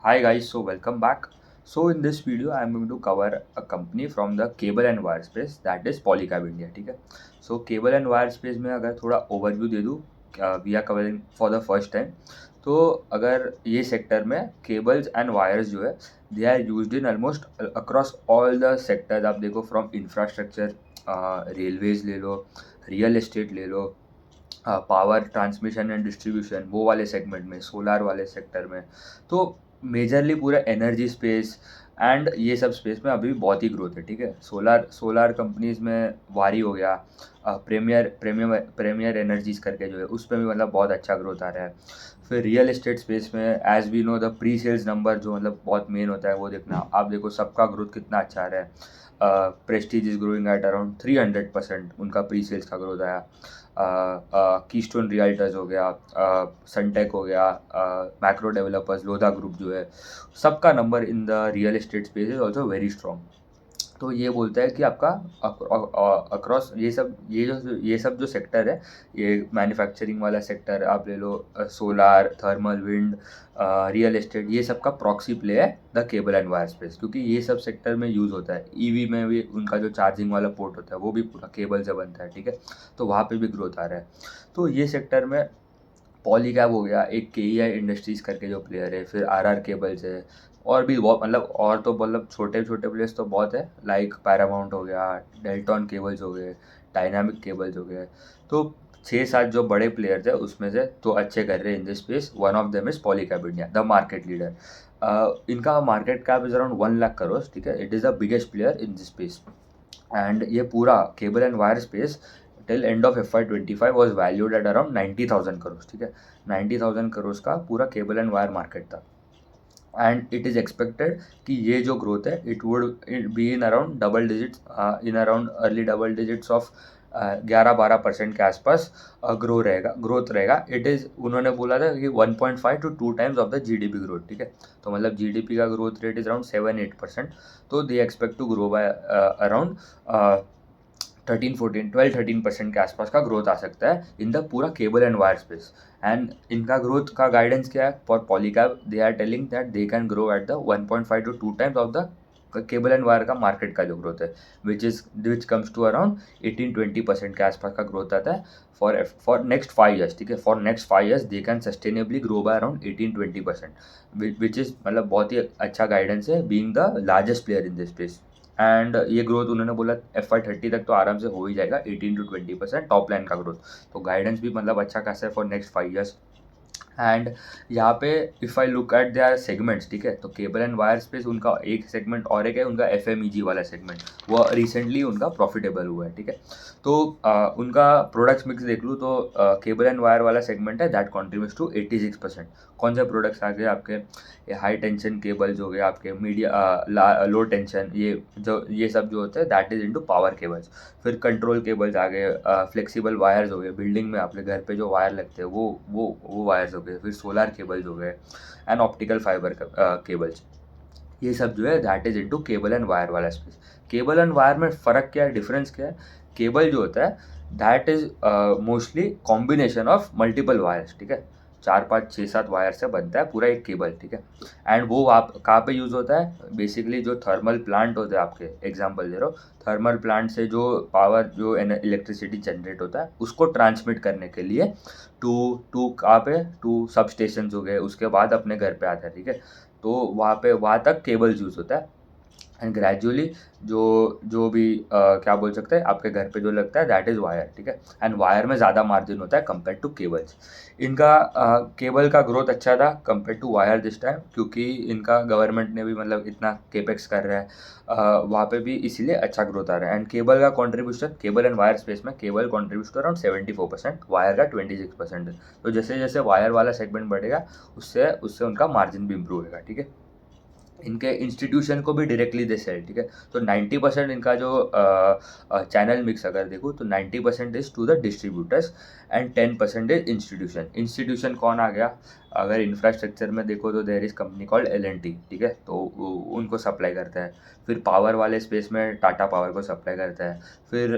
Hi guys, so welcome back. So in this video, I am going to cover a company from the cable and wire space that is Polycab India. ठीक है. So cable and wire space में अगर थोड़ा overview दे दूँ, we are covering for the first time. तो अगर ये sector में cables and wires जो है, they are used in almost across all the sectors. आप देखो from infrastructure, railways ले लो, real estate ले लो, पावर ट्रांसमिशन एंड डिस्ट्रीब्यूशन वो वाले सेगमेंट में, सोलार वाले सेक्टर में, तो मेजरली पूरा एनर्जी स्पेस एंड ये सब स्पेस में अभी भी बहुत ही ग्रोथ है. ठीक है. सोलार सोलार कंपनीज में वारी हो गया, प्रीमियर एनर्जीज करके जो है उस पर भी मतलब बहुत अच्छा ग्रोथ आ रहा है. फिर रियल एस्टेट स्पेस में as we know the pre sales number जो मतलब बहुत मेन होता है वो देखना. आप देखो सबका ग्रोथ कितना अच्छा आ रहा है. Prestige is growing at around 300% उनका प्री सेल्स का ग्रोथ आया. कीस्टोन रियल्टर्स हो गया, सनटेक हो गया, मैक्रो डेवलपर्स, लोधा ग्रुप जो है, सबका number in the real estate space is also very strong. तो ये बोलता है कि आपका अक्रॉस ये सब जो सेक्टर है, ये मैन्युफैक्चरिंग वाला सेक्टर आप ले लो, solar, thermal, wind, real estate, ये सब का प्रॉक्सी प्ले है the cable and wire space, क्योंकि ये सब सेक्टर में यूज़ होता है. ईवी में भी उनका जो चार्जिंग वाला पोर्ट होता है वो भी पूरा केबल से बनता है. ठीक है. तो वहाँ पे भी ग्रोथ आ रहा है. तो ये सेक्टर में पॉलीकैब हो गया, एक के इंडस्ट्रीज़ करके जो प्लेयर है, फिर आर केबल्स है, और भी बहुत मतलब और तो मतलब छोटे छोटे प्लेयर्स तो बहुत है, लाइक पैरामाउंट हो गया, डेल्टॉन केबल्स हो गए, डायनामिक केबल्स हो गए. तो 6-7 जो बड़े प्लेयर्स है उसमें से तो अच्छे कर रहे हैं in this space. One of them is Polycab India, the market leader. इनका market cap is around 1 lakh crore. ठीक है. It is the biggest player in this space. And ये पूरा cable and wire space till end of FY25 was valued at around 90,000 crore. ठीक है. 90,000 करोड़ का पूरा cable and wire market था. एंड इट इज़ एक्सपेक्टेड कि ये जो ग्रोथ है it would be in around double digits, in around early double digits of 11-12% के आसपास ग्रोथ रहेगा. इट इज़ उन्होंने बोला था कि 1.5 to 2 times of the GDP growth. ठीक है. तो मतलब GDP का ग्रोथ रेट इज अराउंड 7-8%. तो they expect to grow by around 13-14-12-13% के आसपास का ग्रोथ आ सकता है इन द पूरा cable and wire space. And इनका ग्रोथ का गाइडेंस क्या है for Polycab? They are telling that they can grow at the 1.5 to 2 times of the cable and wire का मार्केट का जो ग्रोथ है, विच कम्स टू अराउंड 18-20% के आसपास का ग्रोथ आता है फॉर नेक्स्ट 5 ईयर्स. ठीक है. For next 5 years they can sustainably grow by around 18-20%, which is मतलब बहुत ही अच्छा गाइडेंस है being the largest player in this space. And ये ग्रोथ उन्होंने बोला FY30 तक तो आराम से हो ही जाएगा, 18-20% टॉप लाइन का ग्रोथ. तो गाइडेंस भी मतलब अच्छा खासा है फॉर नेक्स्ट 5 ईयर्स. एंड यहाँ पे if I look at there segments, ठीक है, तो केबल एंड वायर स्पेस उनका एक सेगमेंट और एक है उनका FMEG वाला सेगमेंट, वो रिसेंटली उनका प्रॉफिटेबल हुआ है. ठीक है. तो उनका प्रोडक्ट्स मिक्स देख लूँ तो केबल एंड वायर वाला सेगमेंट है दैट कॉन्ट्रीब्यूट्स टू 86%. कौन से प्रोडक्ट्स आ गए आपके? ये हाई टेंशन केबल्स हो गए आपके, लो टेंशन, ये सब जो होते हैं that is into power cables. फिर कंट्रोल केबल्स आ गए, फ्लेक्सिबल वायर्स हो गए, बिल्डिंग में अपने घर पे जो वायर लगते हैं वो वायर्स हो गए. फिर सोलार केबल्स हो गए एंड ऑप्टिकल फाइबर केबल्स. ये सब जो है that is into cable and wire वाला स्पेस. केबल एंड वायर में फ़र्क क्या है, डिफरेंस क्या है? केबल जो होता है that is mostly combination of multiple wires. ठीक है. 4-5-6-7 वायर से बनता है पूरा एक केबल. ठीक है. एंड वो आप कहाँ पे यूज़ होता है? बेसिकली जो थर्मल प्लांट होते हैं, आपके एग्जांपल दे रहा हूँ, थर्मल प्लांट से जो पावर जो इलेक्ट्रिसिटी जनरेट होता है उसको ट्रांसमिट करने के लिए टू टू कहाँ पे, टू सब स्टेशन हो गए, उसके बाद अपने घर पे आता है. ठीक है. तो वहाँ तक केबल्स यूज़ होता है. एंड ग्रेजुअली जो जो भी क्या बोल सकते हैं, आपके घर पे जो लगता है दैट इज़ वायर. ठीक है. एंड वायर में ज़्यादा मार्जिन होता है कंपेयर टू केबल्स. इनका केबल का ग्रोथ अच्छा था compare to wire this time, क्योंकि इनका गवर्नमेंट ने भी मतलब इतना केपेक्स कर रहा है, वहाँ पे भी इसीलिए अच्छा ग्रोथ आ रहा है. एंड केबल का contribution, cable and wire space में केबल कॉन्ट्रीब्यूट अराउंड 74%, वायर का 26% है. तो जैसे जैसे वायर वाला सेगमेंट बढ़ेगा उससे उससे उनका मार्जिन भी इम्प्रूव होगा. ठीक है. इनके इंस्टीट्यूशन को भी डायरेक्टली दे सेल. ठीक है. तो 90% इनका जो चैनल मिक्स अगर देखो तो 90% is to the distributors and 10% is institution. Institution कौन आ गया? अगर इंफ्रास्ट्रक्चर में देखो तो there is company called L&T, ठीक है, तो उनको सप्लाई करता है। फिर पावर वाले स्पेस में टाटा पावर को सप्लाई करता है। फिर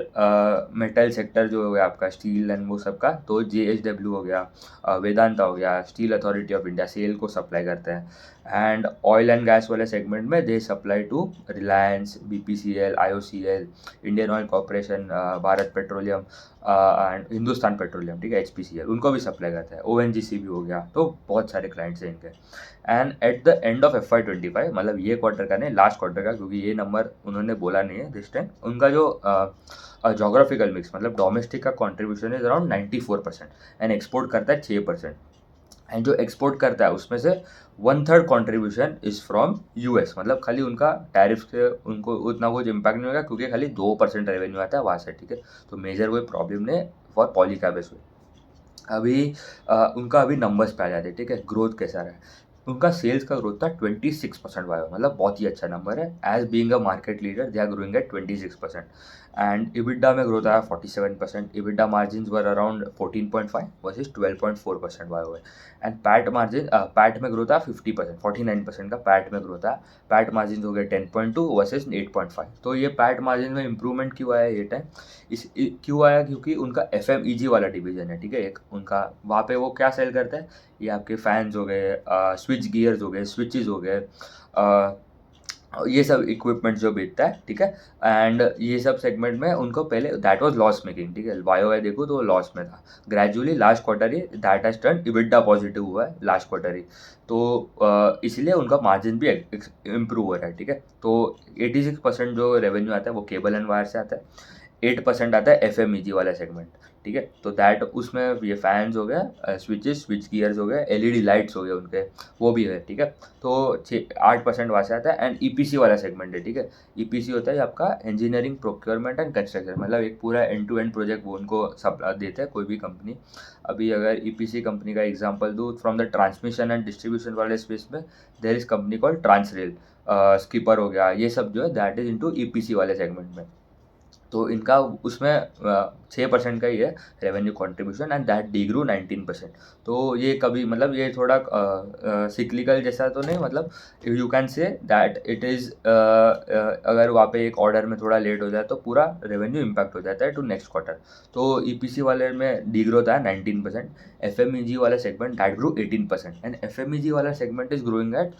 मेटल सेक्टर जो हो गया आपका स्टील एंड वो सब का, तो JSW हो गया, वेदांता हो गया, Steel Authority of India SAIL को सप्लाई करता है। एंड ऑयल एंड गैस वाले सेगमेंट में they supply to Reliance, BPCL, IOCL, Indian Oil Corporation, Bharat Petroleum and Hindustan Petroleum, ठीक है, HPCL, उनको भी सप्लाई करता है। ONGC भी हो गया। तो बहुत सारे क्लाइंट्स हैं इनके। And at the end of FY25, मतलब ये क्वार्टर का नहीं, लास्ट क्वार्टर का, क्योंकि ये नंबर उन्होंने बोला नहीं है दिस टाइम, उनका जो जोग्राफिकल मिक्स मतलब डोमेस्टिक का contribution is around 94% and export करता है 6%। एंड जो एक्सपोर्ट करता है उसमें से 1/3 कॉन्ट्रीब्यूशन इज़ फ्रॉम US, मतलब खाली उनका टैरिफ से उनको उतना कुछ इम्पैक्ट नहीं होगा, क्योंकि खाली 2% रेवेन्यू आता है वहाँ से, ठीक है। तो मेजर कोई प्रॉब्लम नहीं फॉर पॉलीकैब इस। अभी उनका अभी नंबर्स पे आ जाते हैं, ठीक है, ग्रोथ कैसा रहा है। उनका सेल्स का ग्रोथ था 26% वाई, मतलब बहुत ही अच्छा नंबर है। As being a market leader they are growing at 26%। And EBITDA में ग्रोथ आया 47%। EBITDA margin were around 14.5 versus 12.4% Y हुए। एंड पैट में ग्रोथ आया 50%, 49% का पैट में ग्रोथ आया। पैट मार्जिन हो गए 10.2 वर्सेज 8.5। तो ये पैट मार्जिन में इंप्रूवमेंट क्यों आया ये टाइम? क्यों आया? क्योंकि उनका FMEG वाला डिवीजन है, ठीक है, एक उनका वहाँ पे वो क्या सेल करता है, ये आपके फैंस हो गए, स्विच गियर्स हो गए, स्विचेस हो गए, ये सब इक्विपमेंट जो बेचता है, ठीक है। एंड ये सब सेगमेंट में उनको पहले दैट वाज लॉस मेकिंग, ठीक है, वाई देखो तो लॉस में था। Gradually last quarter he that has turn EBITDA positive हुआ है लास्ट क्वार्टर ही। तो इसलिए उनका मार्जिन भी इम्प्रूव हो रहा है, ठीक है। तो 86% जो रेवेन्यू आता है वो केबल एंड वायर से आता है। 8% आता है FMEG वाला सेगमेंट, ठीक है। तो दैट उसमें ये फैंस हो गया, स्विच गियर्स हो गए, LED लाइट्स हो गए उनके, वो भी है, ठीक है। तो 8% वहाँ से आता है। एंड EPC वाला सेगमेंट है, ठीक है। EPC होता है आपका इंजीनियरिंग, प्रोक्योरमेंट एंड कंस्ट्रक्शन, मतलब एक पूरा एंड टू एंड प्रोजेक्ट वो उनको सब देते हैं कोई भी कंपनी। अभी अगर EPC कंपनी का एग्जांपल दूँ, from the transmission and distribution वाले स्पेस में there is company called Transrail, Skipper हो गया, ये सब जो है दैट इज इनटू EPC वाले सेगमेंट में। तो इनका उसमें 6% का ही है revenue contribution, and that degrew 19%। तो ये कभी मतलब ये थोड़ा सिक्लिकल जैसा तो नहीं, मतलब you can say that it is, अगर वहाँ पे एक ऑर्डर में थोड़ा लेट हो जाए तो पूरा रेवेन्यू इम्पैक्ट हो जाता है टू नेक्स्ट क्वार्टर। तो EPC वाले में डिग्रोथ आया 19%। FMEG वाला segment that grow 18%। And FMEG वाला segment is growing at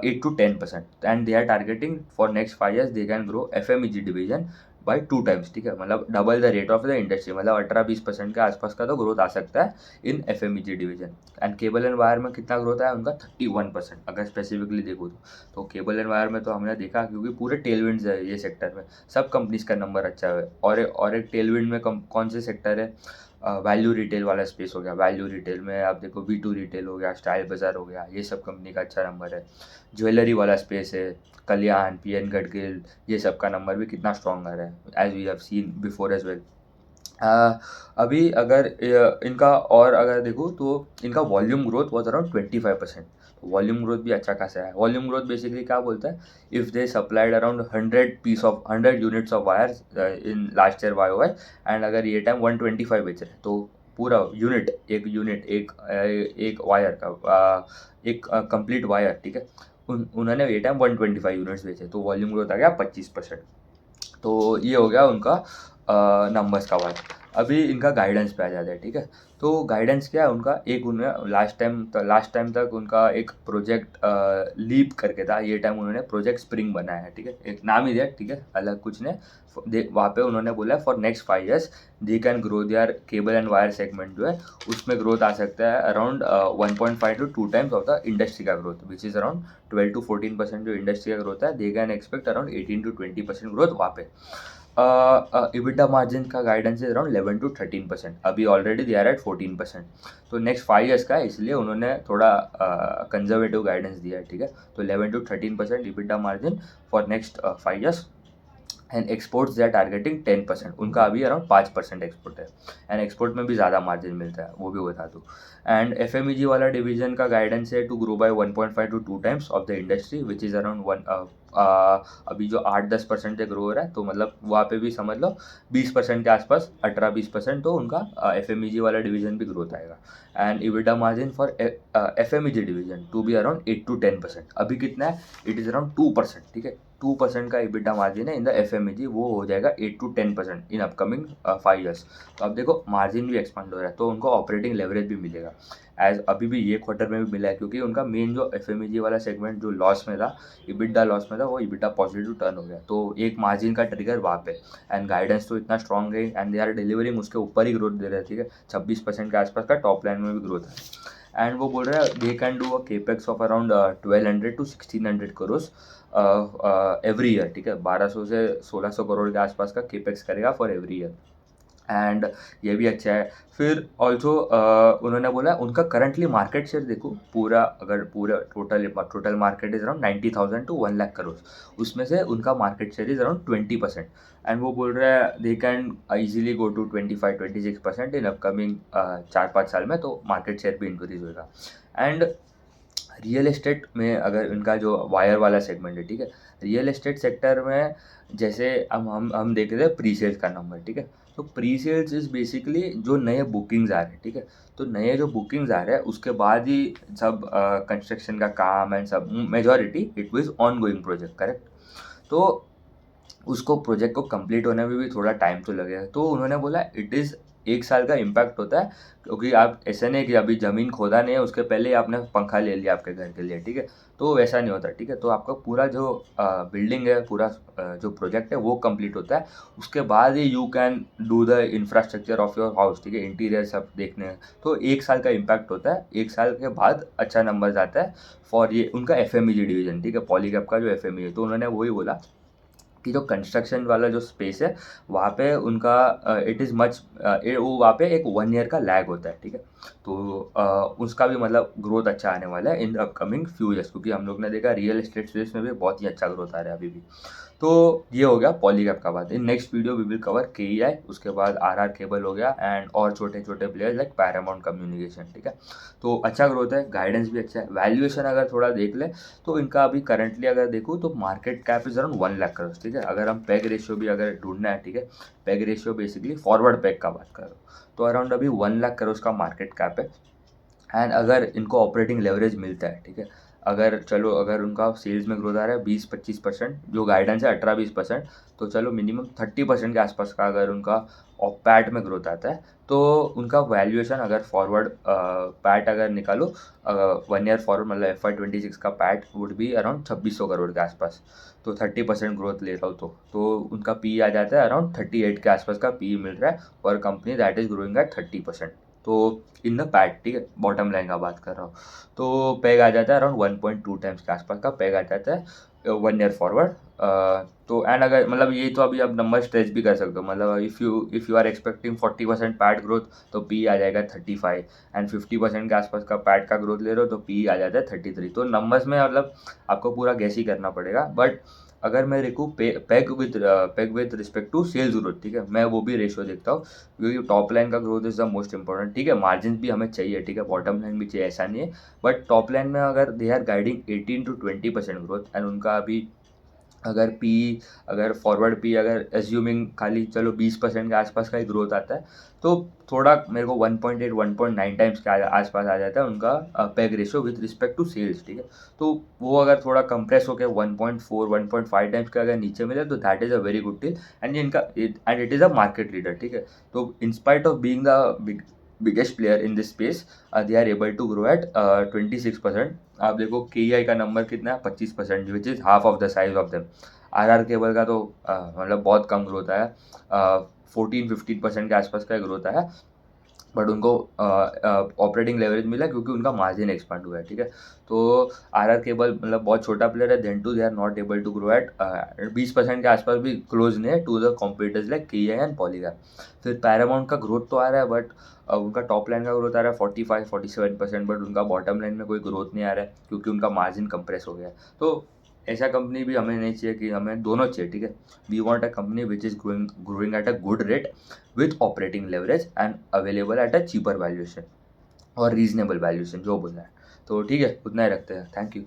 8 to 10%। And they are targeting for next 5 years they can grow FMEG division by 2 times, ठीक है, मतलब double the rate of the industry, मतलब 18-20% के आसपास का तो ग्रोथ आ सकता है इन FMEG division. And cable and wire में कितना ग्रोथ है उनका? 31%, अगर स्पेसिफिकली देखो तो केबल एंड वायर में तो हमने देखा, क्योंकि पूरे टेलविंड्स है ये सेक्टर में, सब कंपनीज का नंबर अच्छा है। और एक टेलविंड में कौन से सेक्टर है? वैल्यू रिटेल वाला स्पेस हो गया। वैल्यू रिटेल में आप देखो V2 रिटेल हो गया, स्टाइल बाज़ार हो गया, ये सब कंपनी का अच्छा नंबर है। ज्वेलरी वाला स्पेस है, कल्याण, PN गडगिल, ये सब का नंबर भी कितना स्ट्रॉन्ग आ रहा है, as we have seen before as well. अभी अगर इनका और अगर देखो तो इनका volume growth was around 25%। Volume growth भी अच्छा खासा है। वॉल्यूम ग्रोथ बेसिकली क्या बोलता है? If they supplied around 100 units of wires in last year YOY, and अगर ये टाइम 125 बेच रहे हैं, तो पूरा यूनिट एक वायर का, एक कंप्लीट वायर, ठीक है, उन्होंने ये टाइम 125 यूनिट्स बेचे, तो वॉल्यूम ग्रोथ आ गया 25%। तो ये हो गया उनका नंबर्स का बात। अभी इनका गाइडेंस पे आ जाता है, ठीक है। तो गाइडेंस क्या है उनका? एक उन्हें लास्ट टाइम तक उनका एक प्रोजेक्ट लीप करके था, ये टाइम उन्होंने प्रोजेक्ट स्प्रिंग बनाया है, ठीक है, एक नाम ही दिया, ठीक है, अलग कुछ नहीं। वहाँ पे उन्होंने बोला for next 5 years they can grow their cable and wire segment जो है उसमें ग्रोथ आ सकता है around 1.5 to 2 times of the industry का growth, which is around 12 to 14% जो इंडस्ट्री का ग्रोथ है, they can expect around 18 to 20% growth वहाँ पे। EBITDA मार्जिन का गाइडेंस इज अराउंड 11 to 13%। अभी ऑलरेडी दे आर एट 14%। तो नेक्स्ट 5 years का है, इसलिए उन्होंने थोड़ा कंजर्वेटिव गाइडेंस दिया है, ठीक है। तो 11 to 13% EBITDA margin for next 5 years। And exports they are targeting 10%, उनका अभी अराउंड 5% एक्सपोर्ट है, एंड एक्सपोर्ट में भी ज़्यादा मार्जिन मिलता है, वो भी बता दूँ। एंड एफ वाला डिवीजन का गाइडेंस है to grow by 1.5 to 2 times of the industry which is around अभी जो 8-10% से ग्रो हो रहा है, तो मतलब वहाँ पे भी समझ लो 20% के आसपास, 18-20%, तो उनका एफ वाला डिवीजन भी ग्रोथ आएगा। And EBITDA margin for F division to be around 8 to 10%। अभी कितना है, इट इज़ अराउंड 2%, ठीक है, 2% का EBITDA मार्जिन है इन द एफ वो हो जाएगा 8 to 10% इन अपकमिंग 5 ईयर्स। तो अब देखो मार्जिन भी एक्सपांड हो रहा है, तो उनको ऑपरेटिंग लेवरेज भी मिलेगा, एज अभी भी ये क्वार्टर में भी मिला है, क्योंकि उनका मेन जो एफ वाला सेगमेंट जो लॉस में था, EBITDA लॉस में था, वो EBITDA पॉजिटिव टर्न हो गया, तो एक मार्जिन का ट्रिगर वहाँ पे। एंड गाइडेंस तो इतना स्ट्रॉन्ग है, एंड दे आर डिलीवरिंग उसके ऊपर ही ग्रोथ दे रहे हैं, ठीक है, 26% के आसपास का टॉप लाइन में भी ग्रोथ है। एंड वो बोल रहे हैं they can do a capex of around 1200 to 1600 crore every year, ठीक है, 1200 से 1600 करोड़ के आसपास का केपेक्स करेगा फॉर एवरी ईयर, एंड ये भी अच्छा है। फिर ऑल्सो उन्होंने बोला उनका करंटली मार्केट शेयर देखो, पूरा अगर पूरा total market is around 90,000 to 1 lakh crore, उसमें से उनका market share is around 20%, and वो बोल रहे हैं they can easily go to 25-26% in upcoming 4-5 साल में, तो मार्केट शेयर भी इंक्रीज होगा। एंड रियल एस्टेट में अगर इनका जो वायर वाला सेगमेंट है, ठीक है, रियल एस्टेट सेक्टर में जैसे हम देख रहे हैं प्री सेल्स का नंबर, ठीक है, तो प्री सेल्स इज़ बेसिकली जो नए बुकिंग्स आ रहे हैं, ठीक है, तो नए जो बुकिंग्स आ रहे हैं उसके बाद ही सब कंस्ट्रक्शन का काम एंड सब majority it was on going project, correct. तो उसको प्रोजेक्ट को कंप्लीट होने में भी थोड़ा टाइम तो लगेगा, तो उन्होंने बोला इट इज़ 1 साल का इम्पैक्ट होता है, क्योंकि आप ऐसे नहीं कि अभी ज़मीन खोदा नहीं है उसके पहले ही आपने पंखा ले लिया आपके घर के लिए, ठीक है, तो वैसा नहीं होता, ठीक है, तो आपका पूरा जो बिल्डिंग है, पूरा जो प्रोजेक्ट है वो कंप्लीट होता है, उसके बाद ही you can do the infrastructure of your house, ठीक है, इंटीरियर सब देखने हैं, तो 1 साल का इम्पैक्ट होता है, 1 साल के बाद अच्छा नंबर आता है फॉर ये उनका एफ डिवीजन, ठीक है, पॉलीकैब का जो एफ है, तो उन्होंने वही बोला कि जो कंस्ट्रक्शन वाला जो स्पेस है वहाँ पे उनका इट इज़ मच वो वहाँ पे एक 1 ईयर का लैग होता है, ठीक है, तो उसका भी मतलब ग्रोथ अच्छा आने वाला है in the upcoming few years, क्योंकि हम लोग ने देखा रियल एस्टेट स्पेस में भी बहुत ही अच्छा ग्रोथ आ रहा है अभी भी। तो ये हो गया पॉलीकैब का बात। In next video we will cover KEI, उसके बाद RR केबल हो गया, एंड और छोटे छोटे प्लेयर्स लाइक पैरामाउंट कम्युनिकेशन, ठीक है, तो अच्छा ग्रोथ है, गाइडेंस भी अच्छा है। वैल्यूएशन अगर थोड़ा देख ले तो इनका अभी करंटली अगर देखूँ तो market cap is around 1 lakh crore, ठीक है, अगर हम पेग रेशियो भी अगर ढूंढना है, ठीक है, peg ratio basically forward peg का बात करो, तो अराउंड अभी 1 लाख करोड़ का मार्केट कैप है। एंड अगर इनको ऑपरेटिंग लेवरेज मिलता है, ठीक है, अगर चलो अगर उनका सेल्स में ग्रोथ आ रहा है 20-25%, जो गाइडेंस है 18-20%, तो चलो मिनिमम 30% के आसपास का अगर उनका पैट में ग्रोथ आता है, तो उनका वैल्यूएशन अगर फॉरवर्ड पैट अगर निकालो 1 ईयर फॉरवर्ड, मतलब FY26 का PAT would be around 2600 crore के आसपास, तो 30% ग्रोथ ले रहा हूँ, तो उनका पी आ जाता है अराउंड 38 के आसपास का पी मिल रहा है for company that is growing eight 30%। तो इन द पैट, ठीक है, बॉटम लाइन का बात कर रहा हूँ, तो पैग आ जाता है अराउंड 1.2 टाइम्स के आसपास का पैग आ जाता है 1 ईयर फॉरवर्ड। तो एंड अगर मतलब ये तो अभी आप नंबर स्ट्रेच भी कर सकते हो, मतलब if you are expecting 40% PAT growth, तो पी आ जाएगा 35, एंड 50% के आसपास का पैट का ग्रोथ ले रहे हो तो पी आ जाता है 33। तो नंबर्स में मतलब आपको पूरा गैस ही करना पड़ेगा, बट अगर मैं देखूँ PEG with respect to sales growth, ठीक है, मैं वो भी रेशियो देखता हूँ, क्योंकि टॉप लाइन का growth is the most important, ठीक है, मार्जिन भी हमें चाहिए, ठीक है, बॉटम लाइन भी चाहिए, ऐसा नहीं है, बट टॉप लाइन में अगर they are guiding 18 to 20% growth, and उनका अभी अगर पी अगर फॉरवर्ड पी अगर एज्यूमिंग खाली चलो 20% के आसपास का ही ग्रोथ आता है, तो थोड़ा मेरे को 1.8-1.9 टाइम्स के आसपास आ जाता है उनका PEG ratio with respect to sales, ठीक है, तो वो अगर थोड़ा कंप्रेस होकर 1.4-1.5 टाइम्स का अगर नीचे मिले तो that is a very good deal, and it is a market leader, ठीक है, तो in spite of being the biggest player in this space they are able to grow at 26%। आप देखो KEI का नंबर कितना है, 25%, which is half of the size of them. RR cable का तो मतलब बहुत कम ग्रोथ आया, 14-15% के आसपास का ग्रोथ आया, बट उनको ऑपरेटिंग लेवरेज मिला क्योंकि उनका मार्जिन एक्सपांड हुआ है, ठीक है, तो RR केबल मतलब बहुत छोटा प्लेयर है, then too they are not able to grow at 20% के आसपास भी क्लोज नहीं है to the competitors like KEI and Polycab. फिर पैरामाउंट का ग्रोथ तो आ रहा है, बट उनका टॉप लाइन का ग्रोथ आ रहा है 45-47%, बट उनका बॉटम लाइन में कोई ग्रोथ नहीं आ रहा है क्योंकि उनका मार्जिन कंप्रेस हो गया है। तो ऐसा कंपनी भी हमें नहीं चाहिए, कि हमें दोनों चाहिए, ठीक है। We want a company which is growing at a good rate with operating leverage and available at a cheaper valuation और रीजनेबल वैल्यूएशन, जो बोलना है। तो ठीक है, उतना ही रखते हैं। Thank you.